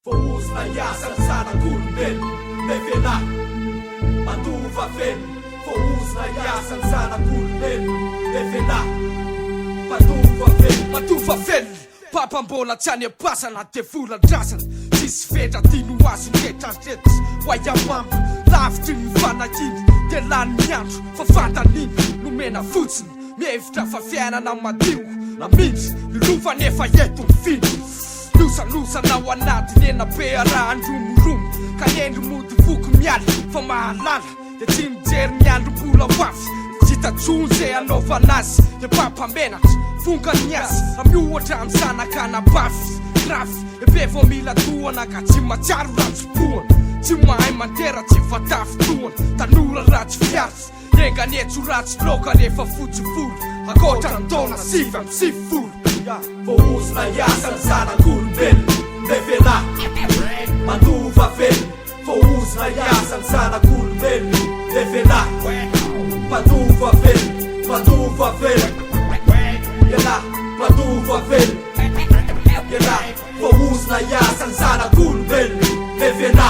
Fousna iasan zanak'olombelo levela matova velo. Fousna iasan zanak'olombelo levela matova velo. Papambola tsy any am-pasana de volan-drasana tsisy fedra tino azo ngetraretra hoaiamambo lavitry ny fanakiny de lany ny andro fa fantaniny nomena fotsiny mihevitra fa fiainana madio namindry lilova nefa eto ny fino losalosana ao anatiny ena be araha andromoromo ka endro mody voko miala fa mahalala de tsy mijery ny androm-bola hoavy tsitatsony zay anaovana azy de pampamenatra fongany azy amiohatra amin'ny zanak'anabafy grafy ebe vao mila tohana ka tsy matsiaro ratso-pohana tsy mahay mantera tsy vatafy tohana tanora ratsy fiarsy enganetso ratsy loka rehefa fotsifolo akoatra ny taona 7-7 Fousna iasan zanak'olombelo levela matova velo. Fousna iasan zanak'olombelo levela matova velo yela matova velo yela. Fousna iasan zanak'olombelo levela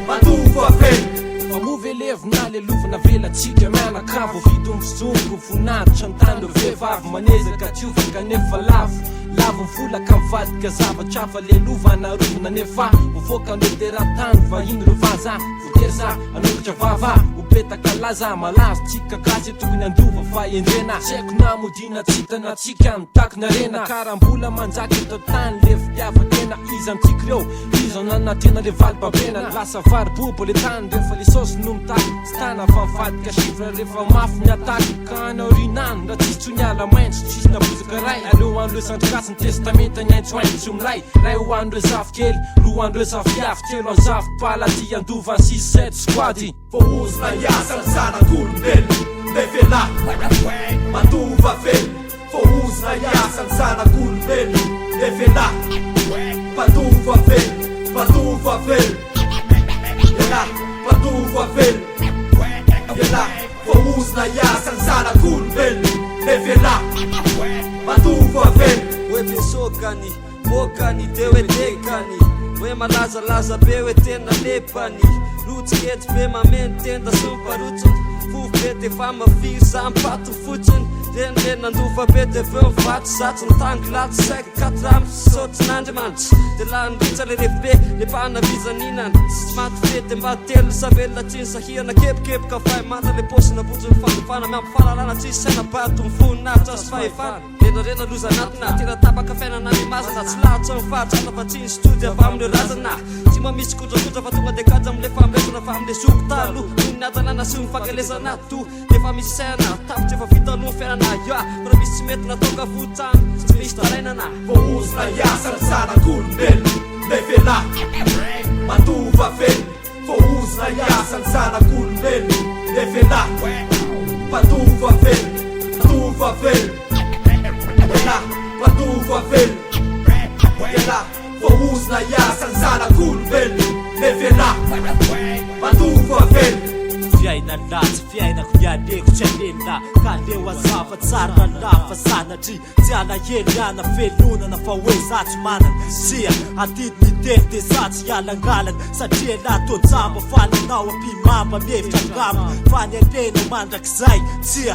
matova velo. Mamovelevina le lovana velatsika mianakavo vito ny fizongo voninahitra ny tany reo vehivavy manezaka tiovaka nefa lavo mifolaka mivadika zavatra fa le lovana rovana nefa vovoaka an'ireo teratany vahiny reo vaza votery za anokatra vava hopetaka laza malazo tsika gasy tokony andova fa endrena saiko namodina tsitana tsika mitakina rena karambola manjaka eto tany le fitiavatena iza amitsika reo iza nanatena le valibabena lasa varibobo le tany rehefa le sosy no mitaky tsy tana fa mivadika sifra rehefa mafy ny ataky ka anaorinany raha tsisy tsy niala maintso tsisy nabozaka ray aleo andreo sandrikasy ny testamenta ny aintsoaintso miray ray ho andreo zavokely ro andreo zaviavy telo anzavopalaty andova ny 6-7 squady. Fousna iasan zanak'olombelo levela matova velo. Fousna iasan zanak'olombelo levela matova velo yela matova velo yela. Fousna iasan zanak'olombelo levela matova velo. Hoe besokany bokany de hoe dekany hoe malazalaza be hoe tena lepany lotsikety be mameno tenda somparotsony fofo be de fa mafiry za mpato fotsiny renire nandova be de veo mivato zatsy ny tangy latsy saika katramy sotsin'andriamanitra de lanindritsa le refi be le mpanavizaninany tsy maty fety mba telo savelona tsiny sahirana kepikepoka fay manta le posina botsiny fandofana miampifalalana tsisy saina bato mivoninahitra sy fahefana renarena lozanatina tena tapaka fiainana mimazana tsy lahatsa mifahatrana fa tsiny stody avy am'le razana tsy mba misy kodrakotra fa tonga de kaja am'le famresana fa am'le soko talo ninatanana sy mifankalesana to defa misy saina tapitra efa vitaloha fiainana ya raha misy tsy mety natonga votrany tsy misy tarainana. Fousna iasan zanak'olombelo levela matova velo. Fousna iasan zanak'olombelo levela matova velo yela matova velo yela. Fousna iasan zanak'olombelo levela matova velo. Fiaina latsy fiainako nialeko tsy alena ka leo azava tsara lafa sanatry tsy alahelo ana felonana fa hoe zatsy manana sia atidi ny teny de zatsy ialangalana satria latonjamba fa nanao ampimamba mihevitra ngamba fa ny alena mandrakizay tsy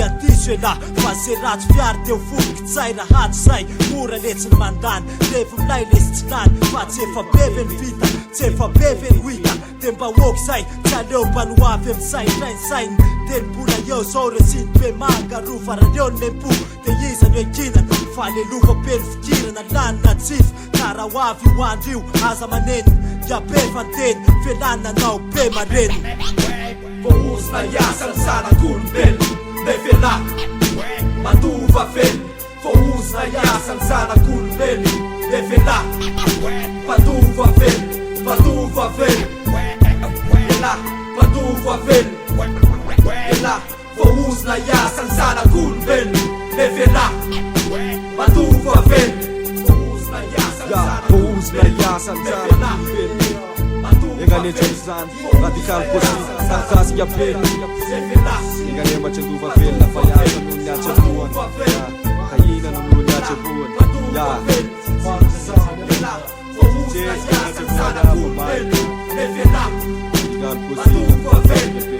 adiso ela fa se ratsy fiary de vovoky tsay rahatsy zay mora letsiny mandany revo milay lesy tsy lany fa tsy efa beve ny vita tsy efa beve ny hoita de mba oky zay tsy aleo mpanoavy sainy de mbola eo zao resiny be mangarova raha leo ny mempo de iza no enkinana fa le lova peny fikirana lanina tsify ka raha hoavy io andro io aza maneny iabe fanteny felana nao be mareny. Fousna iasan zanak'olombelo levela matova velo. Fousna iasan zanak'olombelo levela matova velo yela matova velo yela. Fousna iasan zanak'olombelo levela matova velo. Fousna iasan zanak'olombelo enganetsa am'izany radikal positif tartasika be enganematra andova velona fa iasa noho ny atsaboany ka ina noho ny atsaboany ya Yes, that's a good album, man. Big up pussy.